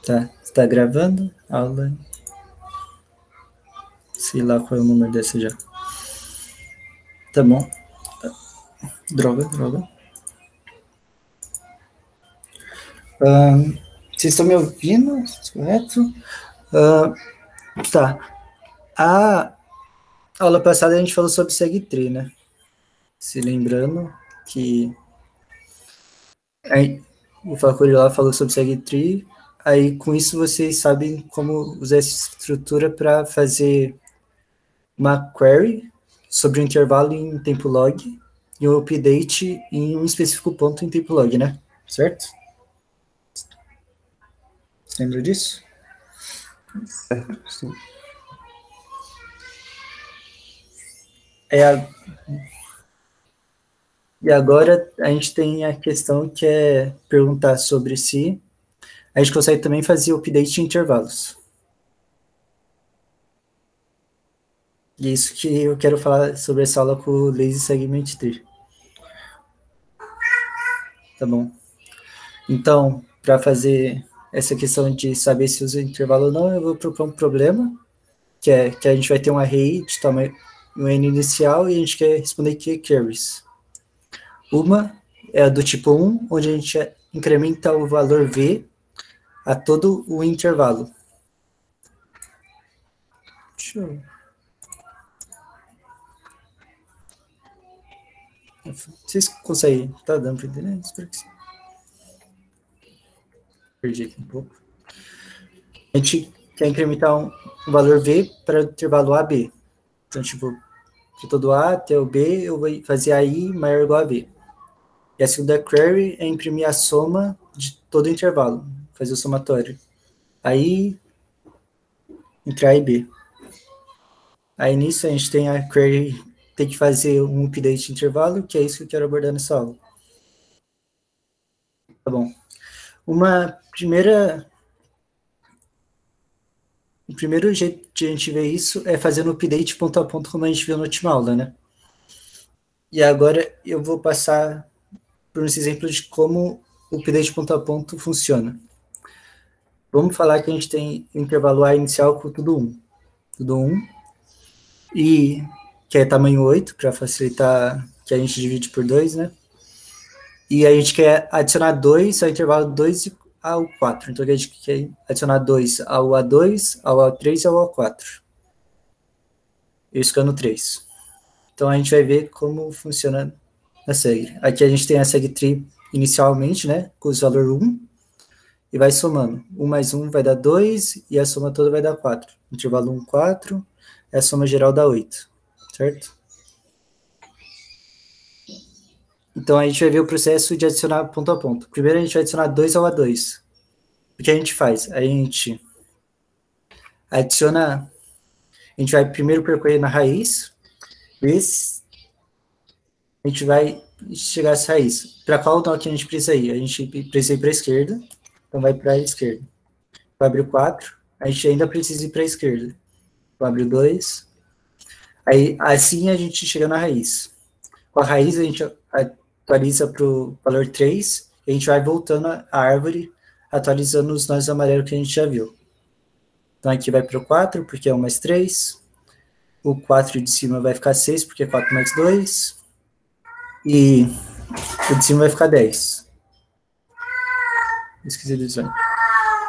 Tá, está gravando? Aula. Sei lá qual é o número dessa já. Tá bom. Droga. Vocês estão me ouvindo? Correto? Tá. A aula passada a gente falou sobre SegTree, né? Se lembrando que o Facuri lá falou sobre SegTree, aí com isso vocês sabem como usar essa estrutura para fazer uma query sobre um intervalo em tempo log e um update em um específico ponto em tempo log, né? Certo? Você lembra disso? Certo, sim. E agora a gente tem a questão que é perguntar sobre si. A gente consegue também fazer update em intervalos. E é isso que eu quero falar sobre essa aula com o Lazy Segment Tree. Tá bom? Então, para fazer essa questão de saber se usa intervalo ou não, eu vou propor um problema, que é que a gente vai ter um array de tamanho um n inicial e a gente quer responder que queries. Uma é a do tipo 1, onde a gente incrementa o valor v a todo o intervalo. Deixa eu... Vocês conseguem? Tá dando para entender? Espero que sim. Perdi aqui um pouco. A gente quer incrementar um valor v para o intervalo AB. Então, tipo, de todo A até o B, eu vou fazer AI maior ou igual a B. E a segunda query é imprimir a soma de todo o intervalo, fazer o somatório. Aí, entre A e B. Aí, nisso, a gente tem a query, tem que fazer um update de intervalo, que é isso que eu quero abordar nessa aula. Tá bom. O primeiro jeito de a gente ver isso é fazendo update ponto a ponto, como a gente viu na última aula, né? E agora eu vou passar por uns exemplos de como o update ponto a ponto funciona. Vamos falar que a gente tem o intervalo A inicial com tudo 1. Tudo 1. E que é tamanho 8, para facilitar que a gente divide por 2, né? E a gente quer adicionar 2 ao intervalo 2 ao 4. Então a gente quer adicionar 2 ao A2, ao A3 e ao A4. Isso que é no 3. Então a gente vai ver como funciona a seg. Aqui a gente tem a segtree inicialmente, né? Com os valor 1. E vai somando. 1 mais 1 vai dar 2, e a soma toda vai dar 4. Intervalo 1, 4, e a soma geral dá 8, certo? Então, a gente vai ver o processo de adicionar ponto a ponto. Primeiro, a gente vai adicionar 2 ao A2. O que a gente faz? A gente adiciona... A gente vai primeiro percorrer na raiz, ver se a gente vai chegar a essa raiz. Para qual nó que a gente precisa ir? A gente precisa ir para a esquerda, então vai para a esquerda. Vai abrir o 4, a gente ainda precisa ir para a esquerda. Vai abrir o 2, aí assim a gente chega na raiz. Com a raiz a gente atualiza para o valor 3, e a gente vai voltando a árvore, atualizando os nós amarelos que a gente já viu. Então aqui vai para o 4, porque é 1 mais 3. O 4 de cima vai ficar 6, porque é 4 mais 2. E o de cima vai ficar 10. Esqueci do design.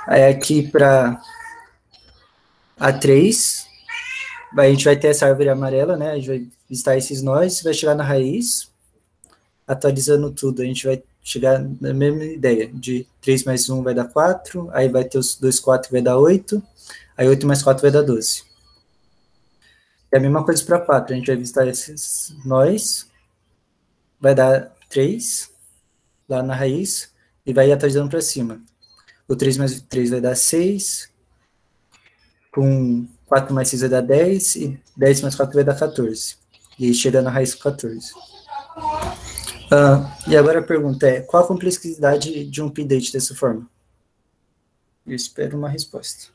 Aí aqui para A3, a gente vai ter essa árvore amarela, né? A gente vai visitar esses nós, vai chegar na raiz, atualizando tudo. A gente vai chegar na mesma ideia, de 3 mais 1 vai dar 4, aí vai ter os 2, 4 vai dar 8, aí 8 mais 4 vai dar 12. É a mesma coisa para 4, a gente vai visitar esses nós, vai dar 3 lá na raiz, e vai atualizando para cima. O 3 mais 3 vai dar 6, com 4 mais 6 vai dar 10, e 10 mais 4 vai dar 14. E aí chega na raiz com 14. E agora a pergunta é, qual a complexidade de um update dessa forma? Eu espero uma resposta.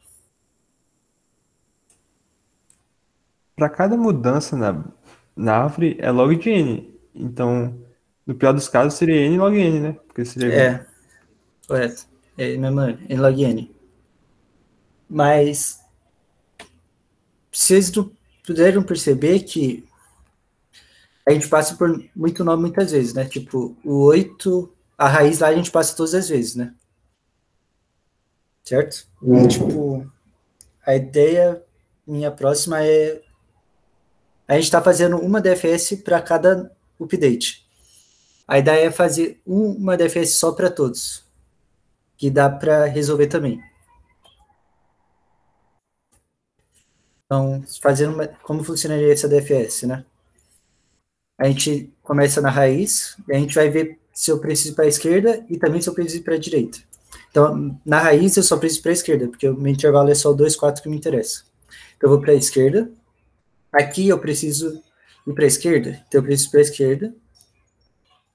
Para cada mudança na árvore é log de n. Então, no pior dos casos, seria n log n, né? Porque seria Correto. É mesmo, n log n. Mas vocês não puderam perceber que a gente passa por muito nome muitas vezes, né? Tipo, o 8, a raiz lá a gente passa todas as vezes, né? Certo? E, tipo, a ideia minha próxima é a gente está fazendo uma DFS para cada update. A ideia é fazer uma DFS só para todos, que dá para resolver também. Então, fazendo como funcionaria essa DFS, né? A gente começa na raiz, e a gente vai ver se eu preciso para a esquerda e também se eu preciso para a direita. Então, na raiz eu só preciso para a esquerda, porque o meu intervalo é só o 2, 4 que me interessa. Então, eu vou para a esquerda. Aqui eu preciso ir para a esquerda, então eu preciso para a esquerda.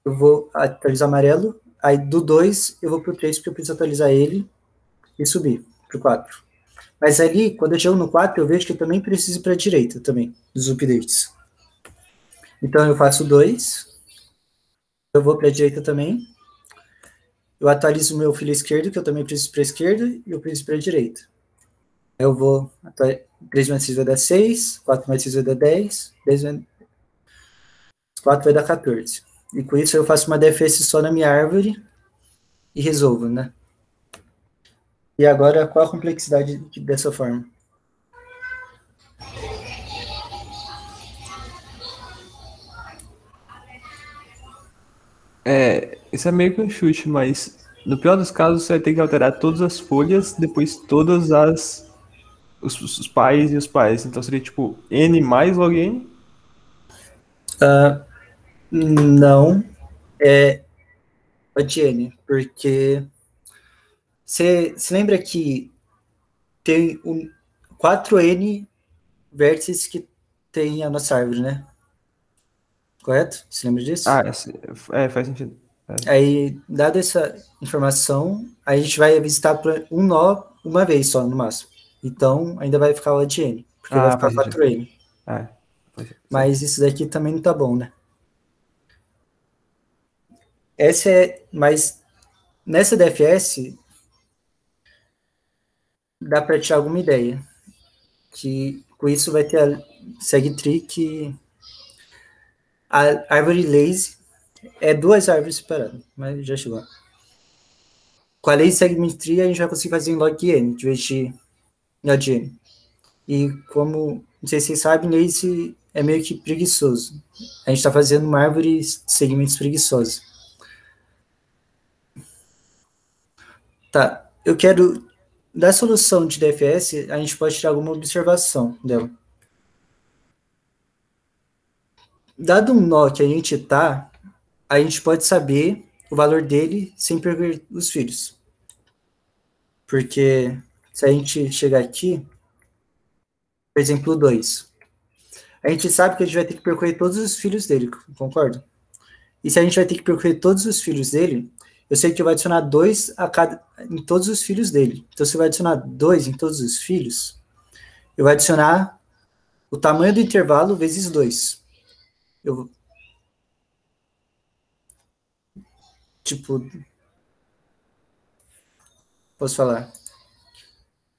Eu vou atualizar amarelo. Aí do 2 eu vou para o 3, porque eu preciso atualizar ele e subir para o 4. Mas ali, quando eu chego no 4, eu vejo que eu também preciso ir para a direita também, dos updates. Então eu faço 2, eu vou para a direita também, eu atualizo o meu filho esquerdo, que eu também preciso para a esquerda, e eu preciso para a direita. Eu vou, 3 mais 6 vai dar 6, 4 mais 6 vai dar 10, 4 vai dar 14. E com isso eu faço uma DFS só na minha árvore e resolvo, né? E agora, qual a complexidade dessa forma? Isso é meio que um chute, mas no pior dos casos você vai ter que alterar todas as folhas, depois todas as os pais e os pais. Então seria tipo n mais log n. Não, é Etienne, porque você se lembra que tem 4N vértices que tem a nossa árvore, né? Correto? Você lembra disso? Faz sentido. Aí, dada essa informação, a gente vai visitar um nó uma vez só, no máximo. Então, ainda vai ficar o Etienne, porque vai ficar Faz sentido. 4N. É, certo. Mas isso daqui também não tá bom, né? Mas nessa DFS, dá para tirar alguma ideia. Que com isso vai ter a SegTree, que a árvore lazy é duas árvores separadas, mas já chegou. Com a lazy segment tree a gente vai conseguir fazer em log n, de vez de log n. E como, não sei se vocês sabem, lazy é meio que preguiçoso. A gente está fazendo uma árvore de segmentos preguiçosa. Tá, eu quero, da solução de DFS, a gente pode tirar alguma observação dela. Dado um nó que a gente tá, a gente pode saber o valor dele sem perder os filhos. Porque se a gente chegar aqui, por exemplo, 2, a gente sabe que a gente vai ter que percorrer todos os filhos dele, concorda? E se a gente vai ter que percorrer todos os filhos dele, eu sei que eu vou adicionar 2 em todos os filhos dele. Então, se eu vai adicionar 2 em todos os filhos, eu vou adicionar o tamanho do intervalo vezes 2. Eu, tipo, posso falar?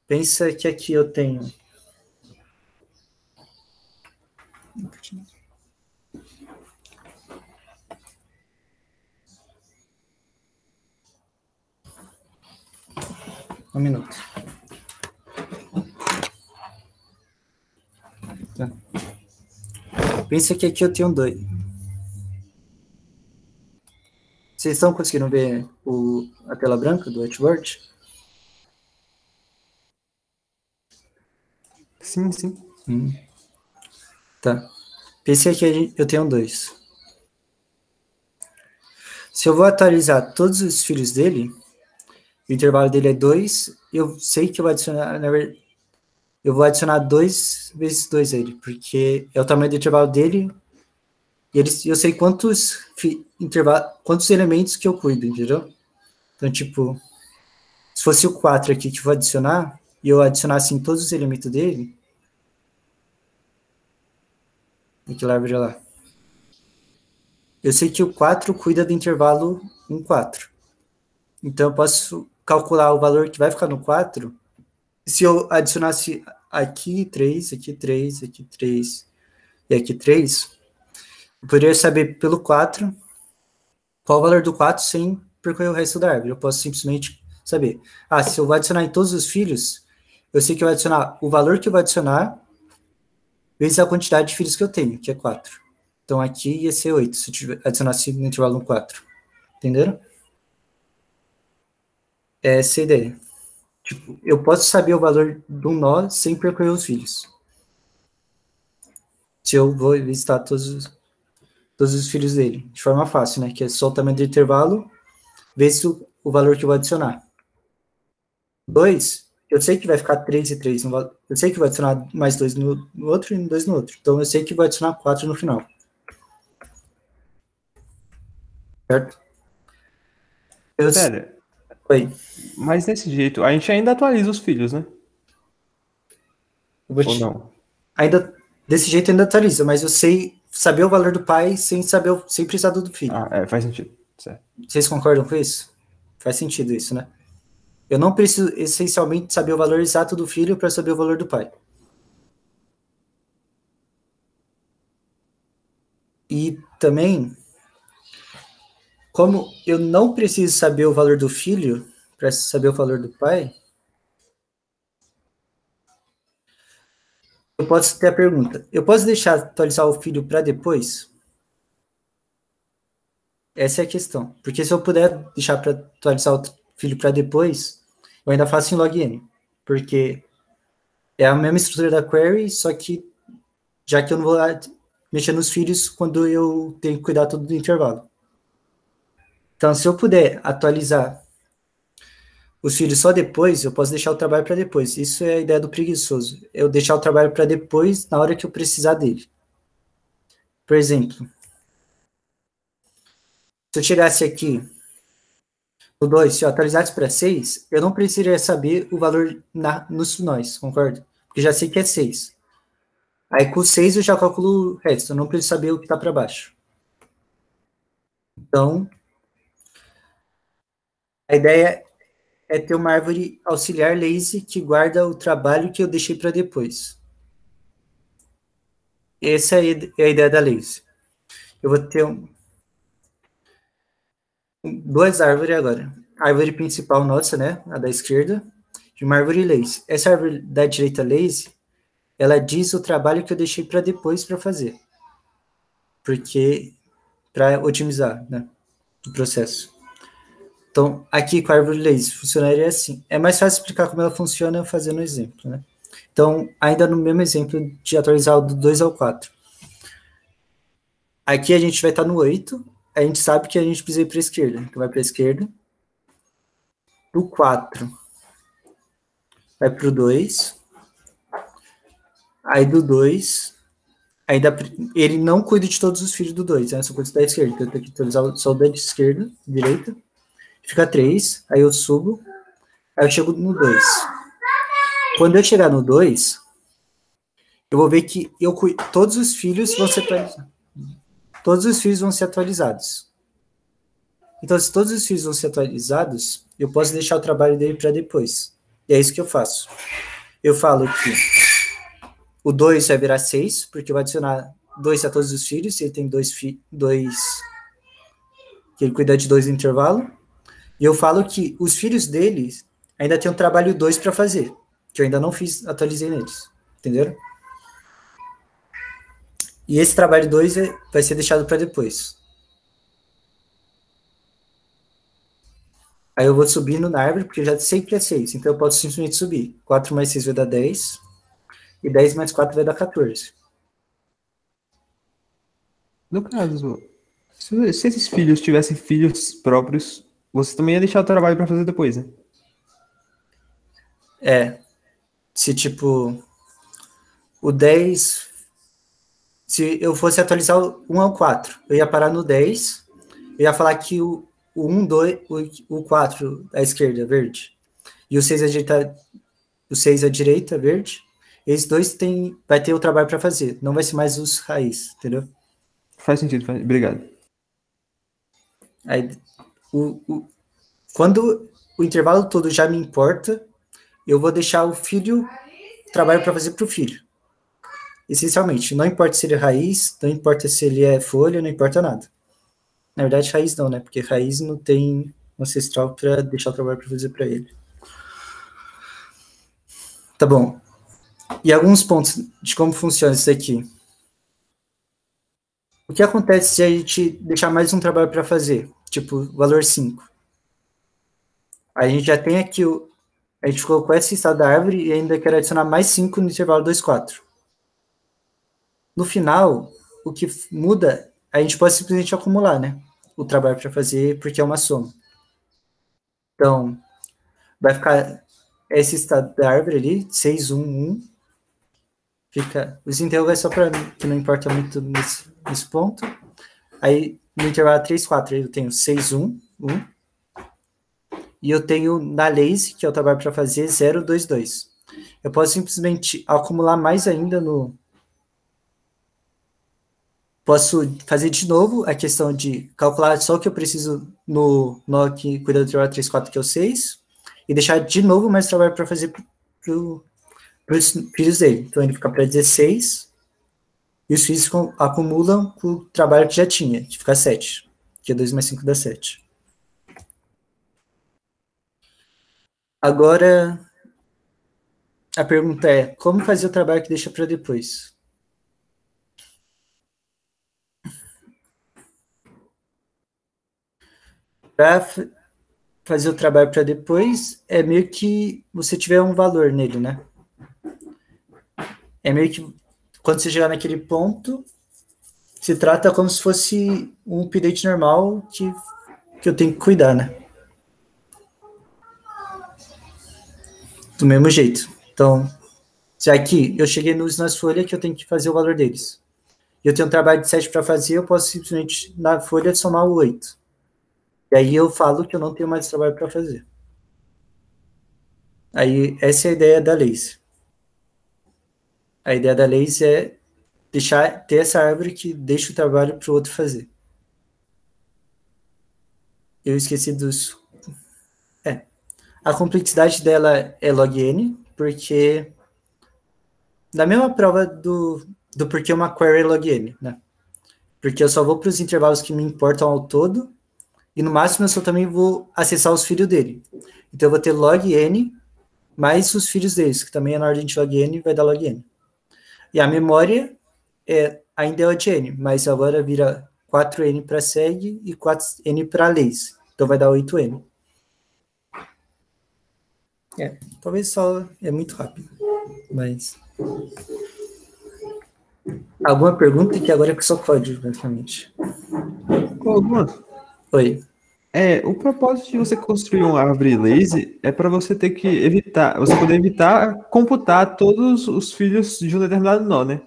Pensa que aqui eu tenho. Um minuto. Tá. Pensa que aqui eu tenho 2. Vocês estão conseguindo ver a tela branca do whiteboard? Sim, sim. Tá. Pensei que eu tenho 2. Se eu vou atualizar todos os filhos dele, o intervalo dele é 2, eu sei que eu vou adicionar, eu vou adicionar 2 vezes 2 a ele, porque é o tamanho do intervalo dele, e eu sei quantos elementos que eu cuido, entendeu? Então, tipo, se fosse o 4 aqui que eu vou adicionar, e eu adicionasse em todos os elementos dele, aquela árvore lá, eu sei que o 4 cuida do intervalo 1, 4. Então, eu posso calcular o valor que vai ficar no 4 Se eu adicionasse aqui 3, aqui 3, aqui 3 e aqui 3, eu poderia saber pelo 4 qual o valor do 4 sem percorrer o resto da árvore. Eu posso simplesmente saber. Se eu vou adicionar em todos os filhos, eu sei que eu vou adicionar o valor que eu vou adicionar vezes a quantidade de filhos que eu tenho, que é 4. Então aqui ia ser 8, se eu adicionasse no intervalo 4. Entenderam? Essa é a ideia. Tipo, eu posso saber o valor do nó sem percorrer os filhos. Se eu vou visitar todos os filhos dele, de forma fácil, né? Que é só o tamanho do intervalo, vezes o valor que eu vou adicionar. 2, eu sei que vai ficar 3 e 3. Eu sei que vai adicionar mais 2 no outro e 2 no outro. Então eu sei que vai adicionar 4 no final. Certo? Pera, Oi. mas desse jeito, a gente ainda atualiza os filhos, né? Ou não? Ainda, desse jeito ainda atualiza, mas eu sei saber o valor do pai sem precisar do filho. Faz sentido. Certo. Vocês concordam com isso? Faz sentido isso, né? Eu não preciso essencialmente saber o valor exato do filho para saber o valor do pai. E também, como eu não preciso saber o valor do filho para saber o valor do pai, eu posso ter a pergunta: eu posso deixar atualizar o filho para depois? Essa é a questão. Porque se eu puder deixar para atualizar o filho para depois, eu ainda faço em login. Porque é a mesma estrutura da query, só que já que eu não vou mexer nos filhos quando eu tenho que cuidar tudo do intervalo. Então, se eu puder atualizar os filhos só depois, eu posso deixar o trabalho para depois. Isso é a ideia do preguiçoso. Eu deixar o trabalho para depois, na hora que eu precisar dele. Por exemplo, se eu chegasse aqui no 2, se eu atualizasse para 6, eu não precisaria saber o valor nos nós, concorda? Porque já sei que é 6. Aí com 6 eu já calculo o resto, eu não preciso saber o que está para baixo. Então, a ideia é ter uma árvore auxiliar lazy que guarda o trabalho que eu deixei para depois. Essa é a ideia da lazy. Eu vou ter duas árvores agora. A árvore principal nossa, né, a da esquerda, e uma árvore lazy. Essa árvore da direita lazy, ela diz o trabalho que eu deixei para depois para fazer. Porque, para otimizar, né, o processo. Então, aqui com a árvore lazy funcionaria assim. É mais fácil explicar como ela funciona fazendo um exemplo, né? Então, ainda no mesmo exemplo de atualizar do 2 ao 4. Aqui a gente vai estar no 8, a gente sabe que a gente precisa ir para a esquerda. Então, vai para a esquerda. Do 4, vai para o 2. Aí do 2, ainda, ele não cuida de todos os filhos do 2, né? Só cuida da esquerda. Então, eu tenho que atualizar só o da esquerda, direita. Fica 3, aí eu subo, aí eu chego no 2. Quando eu chegar no 2, eu vou ver que todos os filhos vão ser atualizados. Todos os filhos vão ser atualizados. Então, se todos os filhos vão ser atualizados, eu posso deixar o trabalho dele para depois. E é isso que eu faço. Eu falo que o 2 vai virar 6, porque eu vou adicionar 2 a todos os filhos, se ele tem dois que ele cuida de 2 no intervalo. E eu falo que os filhos deles ainda tem um trabalho 2 para fazer, que eu ainda não atualizei neles. Entenderam? E esse trabalho 2 vai ser deixado para depois. Aí eu vou subindo na árvore, porque eu já sei que é 6, então eu posso simplesmente subir. 4 mais 6 vai dar 10, e 10 mais 4 vai dar 14. No caso, se esses filhos tivessem filhos próprios, você também ia deixar o trabalho para fazer depois, né? Se tipo, o 10, se eu fosse atualizar o 1 ao 4, eu ia parar no 10, eu ia falar que o 1, 2, o 4 à esquerda, é verde, e o 6 à direita, verde, esses dois vai ter o trabalho para fazer, não vai ser mais os raiz, entendeu? Faz sentido, obrigado. Aí, quando o intervalo todo já me importa, eu vou deixar o filho, trabalho para fazer para o filho. Essencialmente, não importa se ele é raiz, não importa se ele é folha, não importa nada. Na verdade, raiz não, né? Porque raiz não tem ancestral para deixar o trabalho para fazer para ele. Tá bom. E alguns pontos de como funciona isso aqui. O que acontece se a gente deixar mais um trabalho para fazer? Tipo, valor 5. A gente já tem aqui a gente colocou esse estado da árvore e ainda quer adicionar mais 5 no intervalo 2, 4. No final, o que muda, a gente pode simplesmente acumular, né? O trabalho para fazer, porque é uma soma. Então, vai ficar esse estado da árvore ali, 6, 1, 1. Fica, os intervalos é só para mim, que não importa muito nesse ponto. Aí, no intervalo 3, 4, eu tenho 6, 1, 1. E eu tenho na lazy, que é o trabalho para fazer, 0, 2, 2. Eu posso simplesmente acumular mais ainda no... Posso fazer de novo a questão de calcular só o que eu preciso no nó que cuida do trabalho 3, 4, que é o 6, e deixar de novo mais trabalho para fazer para os filhos dele. Então, ele fica para 16, e os filhos acumulam com o trabalho que já tinha, que fica 7, que é 2 mais 5 dá 7. Agora, a pergunta é, como fazer o trabalho que deixa para depois? Para fazer o trabalho para depois, é meio que você tiver um valor nele, né? É meio que, quando você chegar naquele ponto, se trata como se fosse um update normal que eu tenho que cuidar, né? Do mesmo jeito. Então, se aqui eu cheguei nas folhas que eu tenho que fazer o valor deles. E eu tenho um trabalho de 7 para fazer, eu posso simplesmente, na folha, somar o 8. E aí eu falo que eu não tenho mais trabalho para fazer. Aí, essa é a ideia da lazy. A ideia da lazy é ter essa árvore que deixa o trabalho para o outro fazer. Eu esqueci dos... A complexidade dela é log n, porque na mesma prova do porquê uma query é log n, né? Porque eu só vou para os intervalos que me importam ao todo, e no máximo eu só também vou acessar os filhos dele. Então eu vou ter log n mais os filhos deles, que também é na ordem de log n, vai dar log n. E a memória ainda é odd n, mas agora vira 4n para seg e 4n para lazy. Então vai dar 8n. Talvez só é muito rápido, mas... Alguma pergunta que agora é só código, praticamente. Alguma? Oi. O propósito de você construir uma árvore lazy é para você ter que evitar, você poder evitar computar todos os filhos de um determinado nó, né?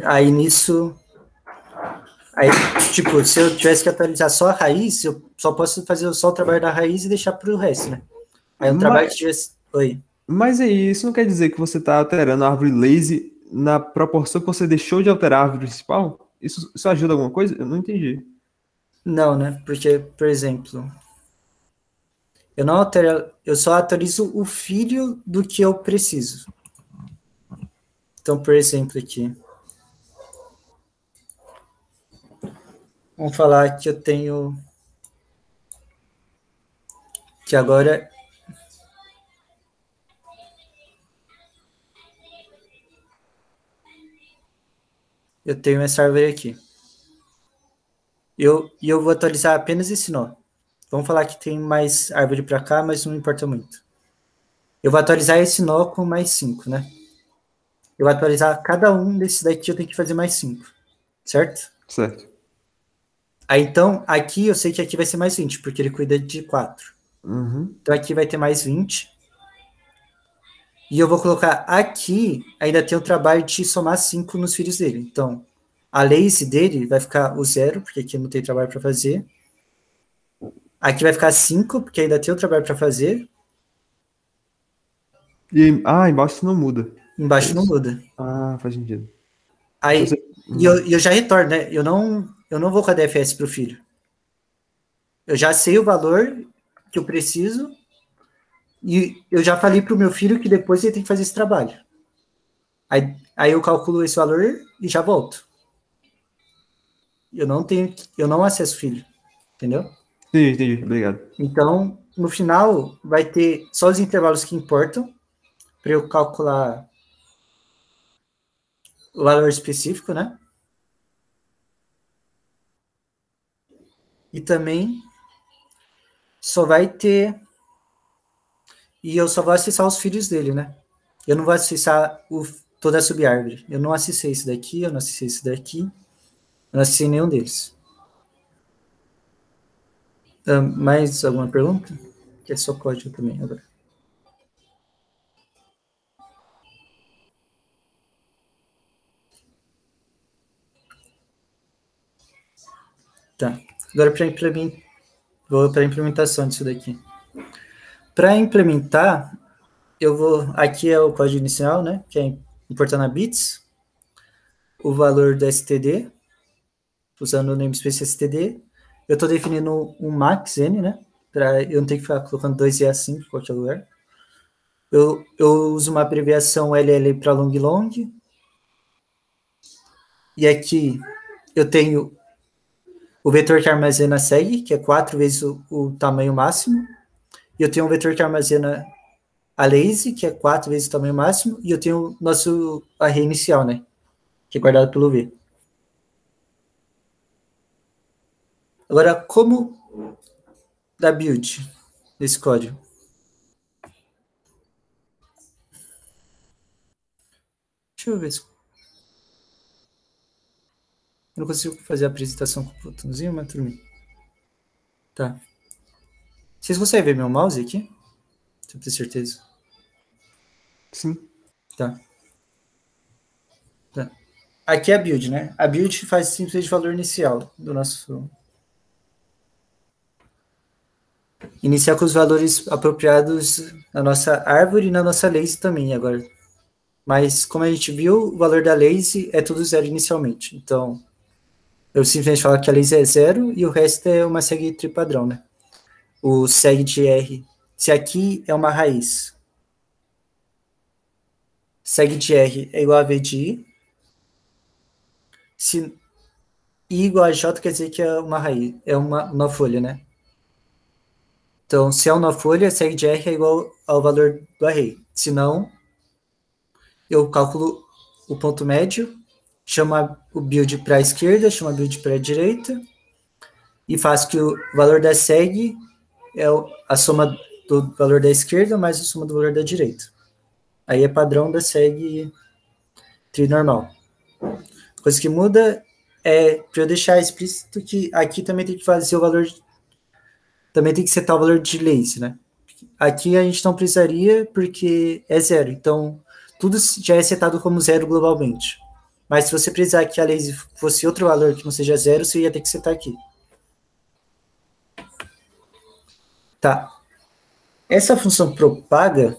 Aí nisso... Aí, tipo, se eu tivesse que atualizar só a raiz, eu só posso fazer só o trabalho da raiz e deixar para o resto, né? Aí o trabalho que tivesse... Oi. Mas aí, isso não quer dizer que você está alterando a árvore lazy na proporção que você deixou de alterar a árvore principal? Isso ajuda alguma coisa? Eu não entendi. Não, né? Porque, por exemplo, eu só atualizo o filho do que eu preciso. Então, por exemplo, aqui. Vamos falar que eu tenho... Que agora... Eu tenho essa árvore aqui. E eu vou atualizar apenas esse nó. Vamos falar que tem mais árvore para cá, mas não importa muito. Eu vou atualizar esse nó com mais 5, né? Eu vou atualizar cada um desses daqui, eu tenho que fazer mais 5. Certo? Certo. Aí, então, aqui eu sei que aqui vai ser mais 20, porque ele cuida de 4. Uhum. Então, aqui vai ter mais 20. E eu vou colocar aqui, ainda tem o trabalho de somar 5 nos filhos dele. Então, a lazy dele vai ficar o 0, porque aqui não tem trabalho para fazer. Aqui vai ficar 5, porque ainda tem o trabalho para fazer. Embaixo não muda. Embaixo não muda. Faz sentido. Aí, então, eu já retorno, né? Eu não vou com a DFS para o filho. Eu já sei o valor que eu preciso, E eu já falei para o meu filho que depois ele tem que fazer esse trabalho. Aí eu calculo esse valor e já volto. Eu não acesso filho, entendeu? Entendi, obrigado. Então, no final, vai ter só os intervalos que importam para eu calcular o valor específico, né? E também só vai ter. E eu só vou acessar os filhos dele, né? Eu não vou acessar toda a subárvore. Eu não acessei esse daqui, eu não acessei esse daqui, eu não acessei nenhum deles. Mais alguma pergunta? Que é só código também agora. Tá. Agora vou para a implementação disso daqui. Para implementar, eu vou. Aqui é o código inicial, né? Que é importando a bits, o valor do STD, usando o namespace STD. Eu estou definindo um max n, né? Para eu não ter que ficar colocando 2E5 em qualquer lugar. Eu uso uma abreviação LL para long long. E aqui eu tenho o vetor que armazena seg, que é 4 vezes o tamanho máximo. E eu tenho um vetor que armazena a lazy, que é 4 vezes o tamanho máximo. E eu tenho o nosso array inicial, né? Que é guardado pelo V. Agora, como dar build nesse código? Deixa eu ver se... Eu não consigo fazer a apresentação com o botãozinho, mas tudo bem. Tá. Vocês conseguem ver meu mouse aqui? Deixa eu ter certeza. Sim. Tá. Tá. Aqui é a build, né? A build faz simplesmente valor inicial do nosso... Iniciar com os valores apropriados na nossa árvore e na nossa lazy também agora. Mas, como a gente viu, o valor da lazy é tudo zero inicialmente. Então, eu simplesmente falo que a lazy é zero e o resto é uma segue tree padrão, né? O seg de R. Se aqui é uma raiz, seg de R é igual a V de I. Se I igual a J quer dizer que é uma raiz, é uma folha, né? Então, se é uma folha, seg de R é igual ao valor do array. Se não, eu calculo o ponto médio, chamo o build para a esquerda, chamo a build para a direita, e faço que o valor da seg é a soma do valor da esquerda mais a soma do valor da direita. Aí é padrão da seg tree normal. A coisa que muda é para eu deixar explícito que aqui também tem que fazer o valor, também tem que setar o valor de lazy, né? Aqui a gente não precisaria porque é zero, então tudo já é setado como zero globalmente. Mas se você precisar que a lazy fosse outro valor que não seja zero, você ia ter que setar aqui. Tá. Essa função propaga,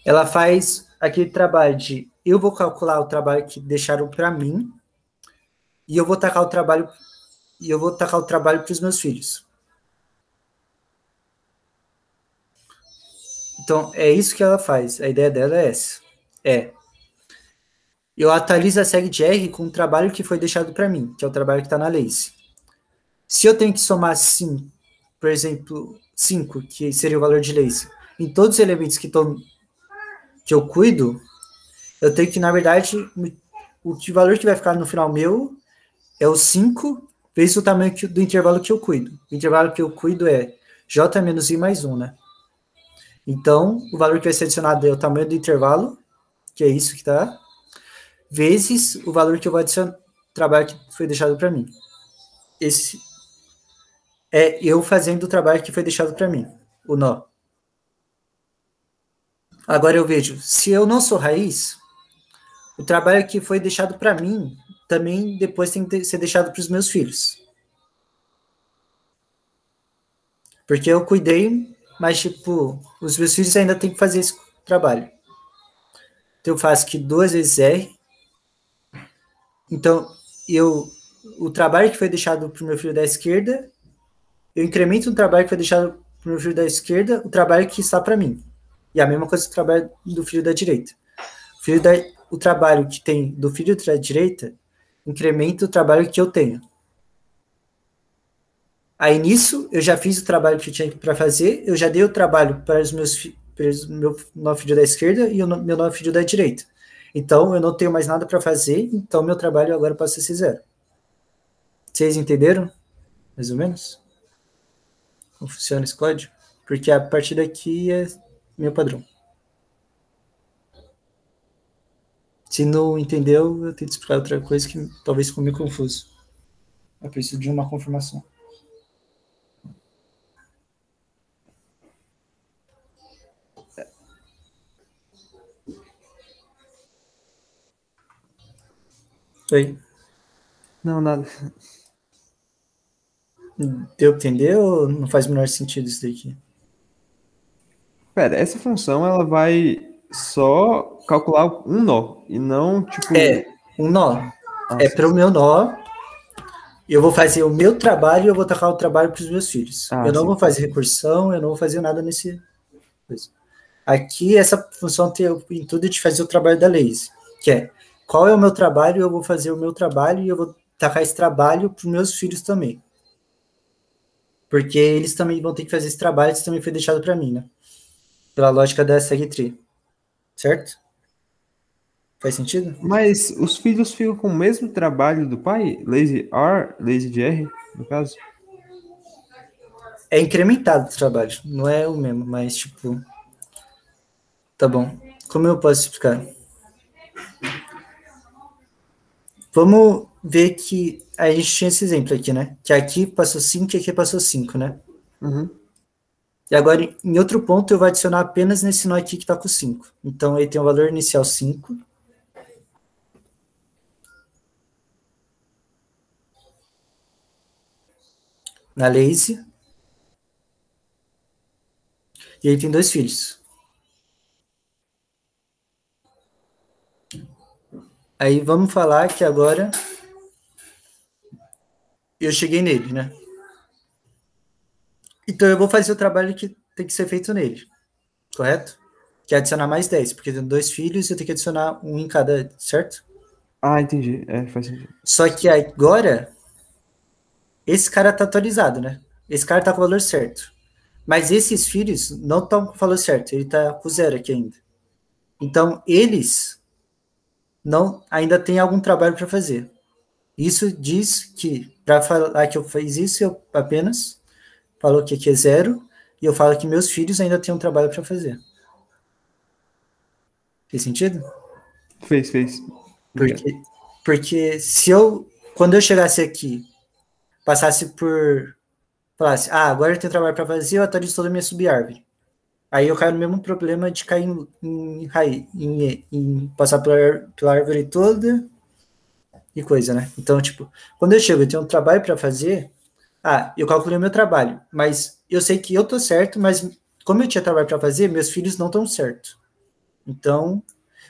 ela faz aquele trabalho de eu vou calcular o trabalho que deixaram para mim e eu vou tacar o trabalho para os meus filhos. Então é isso que ela faz. A ideia dela é essa. Eu atualizo a seg de R com o trabalho que foi deixado para mim, que é o trabalho que está na lazy. Se eu tenho que somar 5, por exemplo, 5, que seria o valor de lazy, em todos os elementos que eu cuido, eu tenho que, na verdade, o valor que vai ficar no final meu é o 5 vezes o tamanho do intervalo que eu cuido. O intervalo que eu cuido é j menos i mais 1, né? Então, o valor que vai ser adicionado é o tamanho do intervalo, que é isso que está, vezes o valor que eu vou adicionar, trabalho que foi deixado para mim. Esse é eu fazendo o trabalho que foi deixado para mim, o nó. Agora eu vejo, se eu não sou raiz, o trabalho que foi deixado para mim também depois tem que ser deixado para os meus filhos. Porque eu cuidei, mas, tipo, os meus filhos ainda têm que fazer esse trabalho. Então, eu faço que 2 vezes R. Então, o trabalho que foi deixado para o meu filho da esquerda, eu incremento o trabalho que foi deixado para o meu filho da esquerda o trabalho que está para mim. E a mesma coisa do trabalho do filho da direita. O trabalho que tem do filho da direita incrementa o trabalho que eu tenho. Aí nisso, eu já fiz o trabalho que eu tinha para fazer, eu já dei o trabalho para os meu novo filho da esquerda e o meu novo filho da direita. Então, eu não tenho mais nada para fazer, então meu trabalho agora passa a ser zero. Vocês entenderam? Mais ou menos? Como funciona esse código? Porque a partir daqui é meu padrão. Se não entendeu, eu tenho que explicar outra coisa que talvez ficou meio confuso. Eu preciso de uma confirmação. Oi. Não, nada. Deu pra entender ou não faz o menor sentido isso daqui? Pera, essa função ela vai só calcular um nó e não tipo. Um nó. Nossa. Para o meu nó, eu vou fazer o meu trabalho e eu vou tacar o trabalho para os meus filhos. Eu não Sim. vou fazer recursão, eu não vou fazer nada nesse coisa. Aqui, essa função tem o intuito de fazer o trabalho da lazy, que é qual é o meu trabalho, eu vou fazer o meu trabalho e eu vou tacar esse trabalho para os meus filhos também. Porque eles também vão ter que fazer esse trabalho, isso também foi deixado para mim, né? Pela lógica da SegTree. Certo? Faz sentido? Mas os filhos ficam com o mesmo trabalho do pai? Lazy R, Lazy R, no caso? É incrementado o trabalho, não é o mesmo, mas tipo... Tá bom. Como eu posso explicar? Vamos ver que a gente tinha esse exemplo aqui, né? Que aqui passou 5 e aqui passou 5, né? Uhum. E agora, em outro ponto, eu vou adicionar apenas nesse nó aqui que está com 5. Então, aí tem o valor inicial 5. Na lazy. E aí tem 2 filhos. Aí vamos falar que agora eu cheguei nele, né? Então eu vou fazer o trabalho que tem que ser feito nele. Correto? Que é adicionar mais 10, porque tem 2 filhos e eu tenho que adicionar um em cada, certo? Entendi. Faz sentido. Só que agora, esse cara tá atualizado, né? Esse cara tá com o valor certo. Mas esses filhos não estão com o valor certo, ele tá com 0 aqui ainda. Então, eles não ainda têm algum trabalho para fazer. Isso diz que, para falar que eu fiz isso, eu apenas falo que aqui é 0, e eu falo que meus filhos ainda têm um trabalho para fazer. Fez sentido? Fez. Porque se eu, quando eu chegasse aqui, passasse por, falasse, agora eu tenho trabalho para fazer, eu atualizo toda a minha subárvore. Aí eu caio no mesmo problema de cair em passar pela árvore toda e coisa, né? Então, tipo, quando eu chego e tenho um trabalho para fazer, eu calculei o meu trabalho, mas eu sei que eu tô certo, mas como eu tinha trabalho para fazer, meus filhos não estão certo. Então,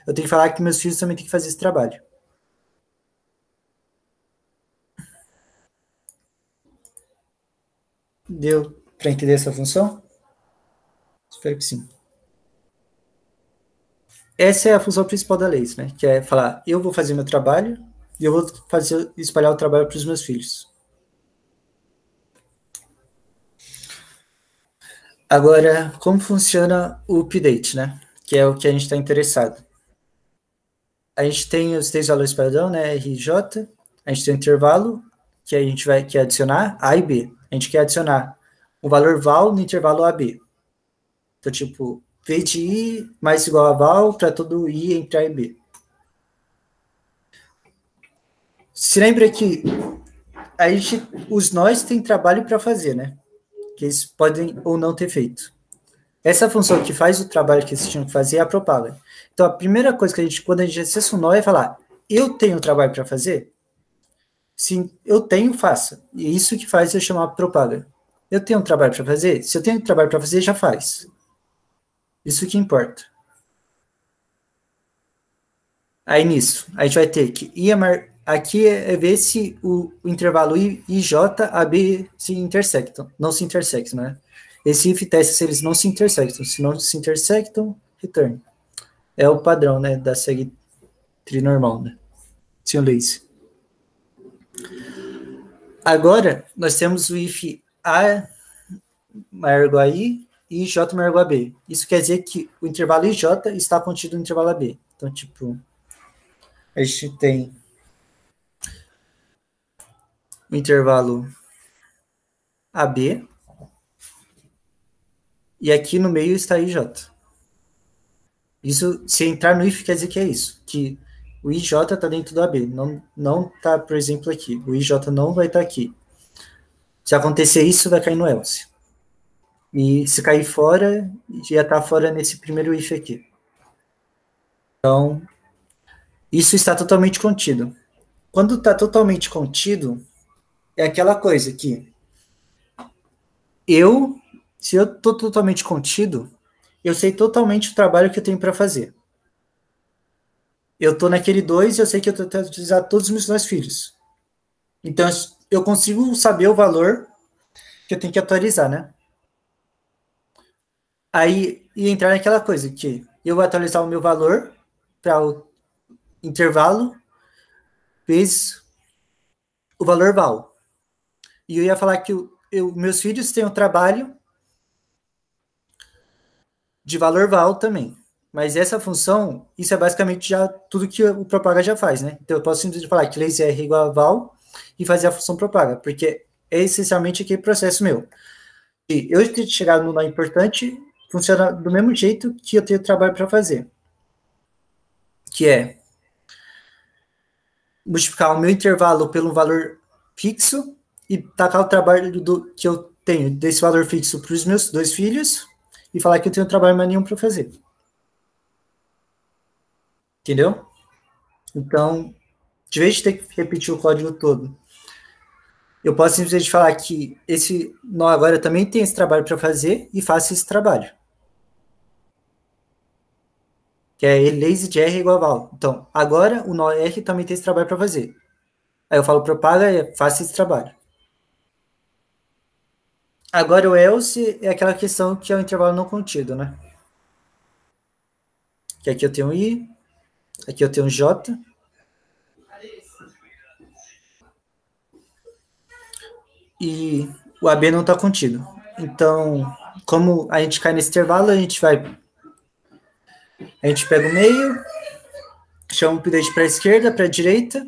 eu tenho que falar que meus filhos também têm que fazer esse trabalho. Deu para entender essa função? Espero que sim. Essa é a função principal da lei, né? Que é falar, eu vou fazer meu trabalho e eu vou espalhar o trabalho para os meus filhos. Agora, como funciona o update, né? Que é o que a gente está interessado. A gente tem os 3 valores padrão, né? R e J. A gente tem o intervalo, que a gente vai adicionar A e B. A gente quer adicionar o valor val no intervalo AB. Então, tipo, V de I mais igual a val para todo I entre A e B. Se lembra que os nós têm trabalho para fazer, né? Que eles podem ou não ter feito. Essa função que faz o trabalho que eles tinham que fazer é a propaga. Então, a primeira coisa que quando a gente acessa um nó, é falar, eu tenho trabalho para fazer? Sim, eu tenho, faça. E isso que faz eu chamar propaga. Eu tenho um trabalho para fazer? Se eu tenho trabalho para fazer, já faz. Isso que importa. Aí nisso, a gente vai ter que aqui é ver se o intervalo I e J, AB se intersectam. Não se intersectam, né? Esse if testa se eles não se intersectam. Se não se intersectam, return. É o padrão, né, da segue tree normal, né? Sem o lazy. Agora, nós temos o if A maior ou igual a I e J maior ou igual a B. Isso quer dizer que o intervalo IJ está contido no intervalo AB. Então, tipo, a gente tem o intervalo AB e aqui no meio está IJ. Isso, se entrar no if, quer dizer que é isso, que o IJ está dentro do AB, não está, por exemplo, aqui. O IJ não vai estar aqui. Se acontecer isso, vai cair no else. E se cair fora, já está fora nesse primeiro if aqui. Então, isso está totalmente contido. Quando está totalmente contido, é aquela coisa que se eu estou totalmente contido, eu sei totalmente o trabalho que eu tenho para fazer. Eu estou naquele 2 e eu sei que eu tenho que utilizar todos os meus 2 filhos. Então, eu consigo saber o valor que eu tenho que atualizar, né? Aí, ia entrar naquela coisa que eu vou atualizar o meu valor para o intervalo vezes o valor val. E eu ia falar que meus filhos têm um trabalho de valor val também. Mas essa função, isso é basicamente já tudo que o propaga já faz, né? Então eu posso simplesmente falar que lazy r igual a val e fazer a função propaga, porque é essencialmente aquele processo meu. E eu ter chegado no nó importante funciona do mesmo jeito que eu tenho trabalho para fazer, que é multiplicar o meu intervalo pelo valor fixo e tacar o trabalho que eu tenho desse valor fixo para os meus 2 filhos e falar que eu tenho trabalho mais nenhum para fazer. Entendeu? Então, de vez de ter que repetir o código todo, eu posso simplesmente falar que esse nó agora também tem esse trabalho para fazer e faça esse trabalho. Que é lazy de R igual a val. Então, agora o nó R também tem esse trabalho para fazer. Aí eu falo propaga e faça esse trabalho. Agora o else é aquela questão que é o intervalo não contido, né? Que aqui eu tenho um I, aqui eu tenho um J. E o AB não está contido. Então, como a gente cai nesse intervalo, a gente pega o meio, chama o update para a esquerda, para a direita,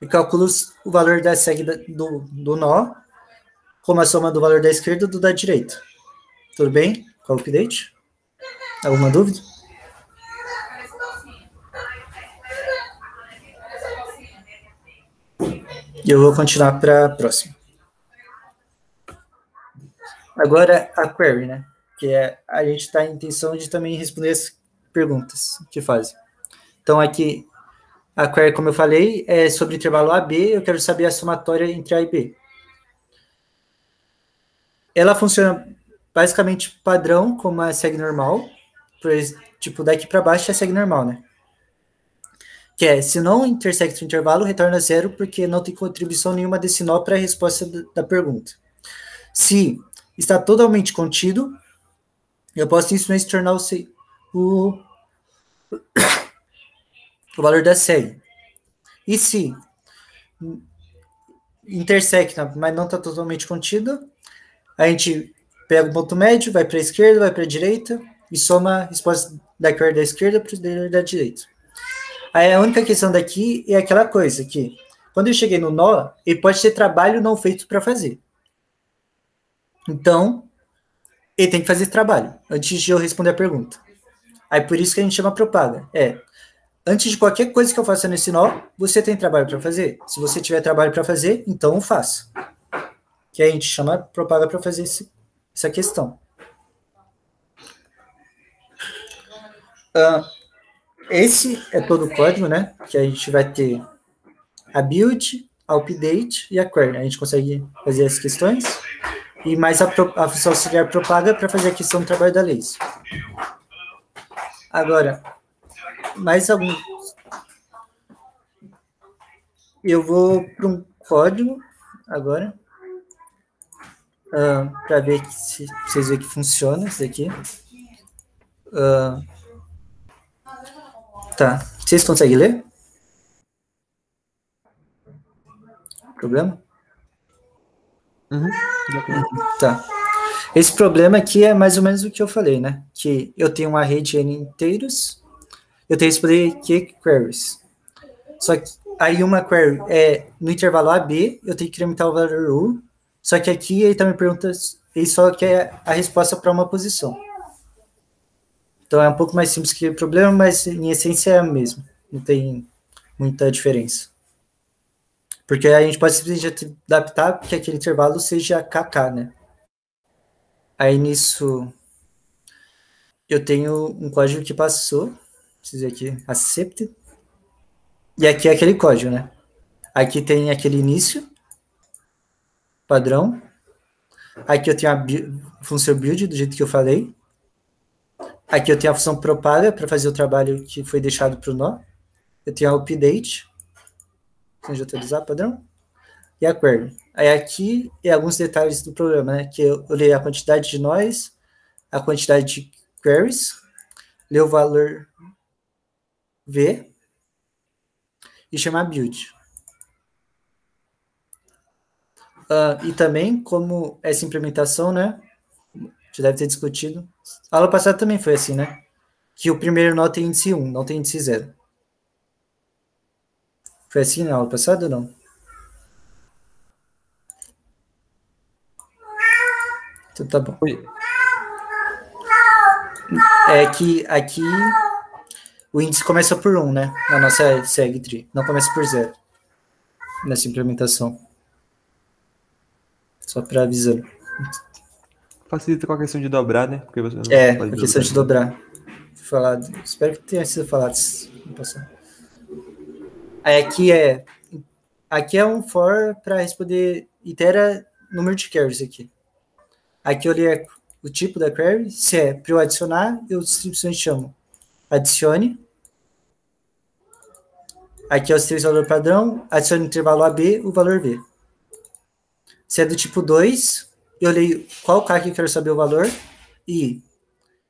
e calcula o valor da seg do nó, como a soma do valor da esquerda e do da direita. Tudo bem com o update? Alguma dúvida? E eu vou continuar para a próxima. Agora a query, né? Que é a gente está em intenção de também responder as perguntas que fazem. Então aqui a query, como eu falei, é sobre o intervalo AB, eu quero saber a somatória entre A e B. Ela funciona basicamente padrão, como a segue normal, tipo, daqui para baixo é a segue normal, né? Que é, se não intersecta o intervalo, retorna zero, porque não tem contribuição nenhuma desse nó para a resposta da pergunta. Se está totalmente contido, eu posso simplesmente tornar o valor da segue. E se intersecta, mas não está totalmente contido, a gente pega o ponto médio, vai para a esquerda, vai para a direita e soma a resposta da query da esquerda para o da direita. Aí a única questão daqui é aquela coisa que, quando eu cheguei no nó, ele pode ter trabalho não feito para fazer. Então, ele tem que fazer esse trabalho antes de eu responder a pergunta. Aí por isso que a gente chama propaga. Antes de qualquer coisa que eu faça nesse nó, você tem trabalho para fazer? Se você tiver trabalho para fazer, então faça. Que a gente chama propaga para fazer essa questão. Esse é todo o código, né? Que a gente vai ter a build, a update e a query. A gente consegue fazer as questões e mais a função auxiliar propaga para fazer a questão do trabalho da lazy. Agora, mais algum... Eu vou para um código agora para ver se vocês verem que funciona isso daqui. Tá. Vocês conseguem ler? Problema? Tá. Esse problema aqui é mais ou menos o que eu falei, né? Que eu tenho uma rede N inteiros, eu tenho esse poder Q queries. Só que aí uma query é no intervalo AB, eu tenho que incrementar o valor U, só que aqui ele também pergunta, ele só quer a resposta para uma posição. Então é um pouco mais simples que o problema, mas em essência é o mesmo. Não tem muita diferença. Porque a gente pode simplesmente adaptar que aquele intervalo seja KK, né? Aí nisso eu tenho um código que passou, preciso aqui, accept, e aqui é aquele código, né? Aqui tem aquele início, padrão, aqui eu tenho a função build, do jeito que eu falei, aqui eu tenho a função propaga, para fazer o trabalho que foi deixado para o nó, eu tenho a update, função de atualizar, padrão, e a query. Aí aqui é alguns detalhes do programa, né? Que eu olhei a quantidade de nós, a quantidade de queries, ler o valor V e chamar build. E também, como essa implementação, né? Já deve ter discutido. A aula passada também foi assim, né? Que o primeiro nó tem índice 1, não tem índice 0. Foi assim na aula passada ou não? Então tá bom. Oi. É que aqui o índice começa por 1, né? Na nossa segtree. Não começa por 0. Nessa implementação. Só para avisar. Facilita com a questão de dobrar, né? Porque você não A questão de dobrar. Falado. Espero que tenha sido falado. Aí aqui é um for para responder itera número de queries aqui. Aqui eu li o tipo da query, se é para eu adicionar, eu simplesmente chamo adicione. Aqui é os três valores padrão, adicione no intervalo AB o valor V. Se é do tipo 2, eu leio qual K que eu quero saber o valor e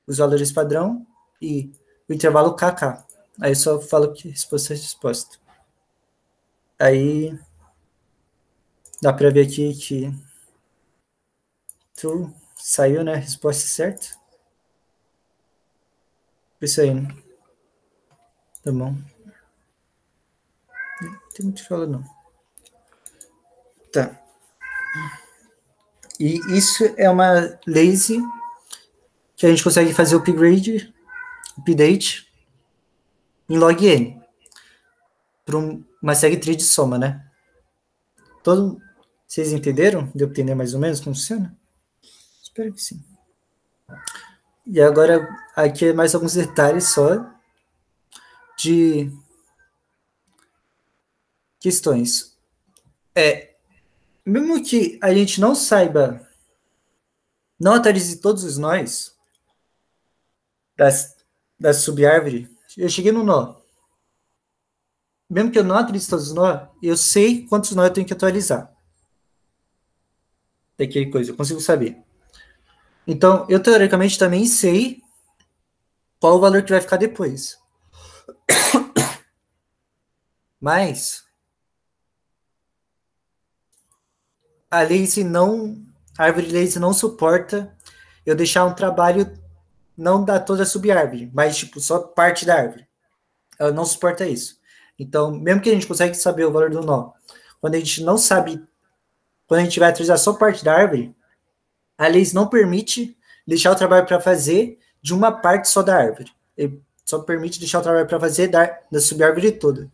os valores padrão e o intervalo KK. Aí eu só falo que resposta é resposta. Aí dá para ver aqui que true saiu, né? Resposta certa. Isso aí, né? Tá bom. Não tem muito o que falar, não. Tá. E isso é uma lazy que a gente consegue fazer o upgrade, update em log n para uma segtree de soma, né? Vocês entenderam? Deu para entender mais ou menos como funciona? Espero que sim. E agora aqui é mais alguns detalhes só de questões. Mesmo que a gente não saiba, não atualize todos os nós da subárvore, eu cheguei no nó. Mesmo que eu não atualize todos os nós, eu sei quantos nós eu tenho que atualizar. Daquele coisa, eu consigo saber. Então, eu teoricamente também sei qual o valor que vai ficar depois. Mas a árvore lazy não suporta eu deixar um trabalho não dar toda a subárvore, mas tipo só parte da árvore. Ela não suporta isso. Então, mesmo que a gente consiga saber o valor do nó, quando a gente não sabe, quando a gente vai atualizar só parte da árvore, a lazy não permite deixar o trabalho para fazer de uma parte só da árvore. Ele só permite deixar o trabalho para fazer da subárvore toda.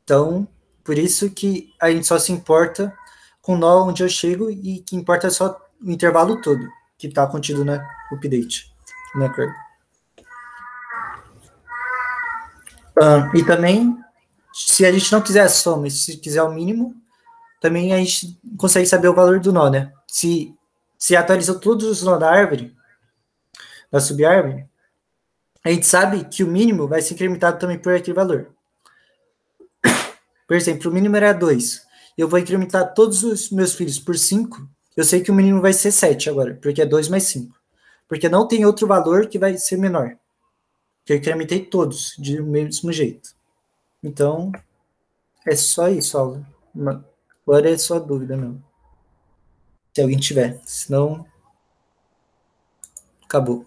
Então, por isso que a gente só se importa com o nó onde eu chego e que importa só o intervalo todo que está contido na update. Na query. E também, se a gente não quiser a soma, e se quiser o mínimo, também a gente consegue saber o valor do nó, né? Se atualizou todos os nós da árvore, da subárvore, a gente sabe que o mínimo vai ser incrementado também por aquele valor. Por exemplo, o mínimo era 2. eu vou incrementar todos os meus filhos por 5, eu sei que o mínimo vai ser 7 agora, porque é 2 mais 5. Porque não tem outro valor que vai ser menor. Que eu incrementei todos do mesmo jeito. Então, é só isso, aula. Agora é só dúvida mesmo. Se alguém tiver. Senão, acabou.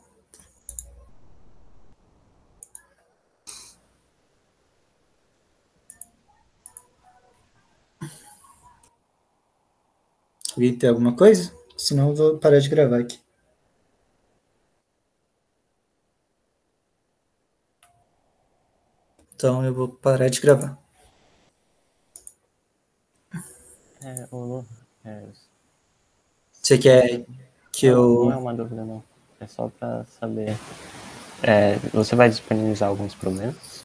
Alguém tem alguma coisa? Senão eu vou parar de gravar aqui. Então eu vou parar de gravar. Você quer que eu... Não é uma dúvida, não. É só para saber. Você vai disponibilizar alguns problemas?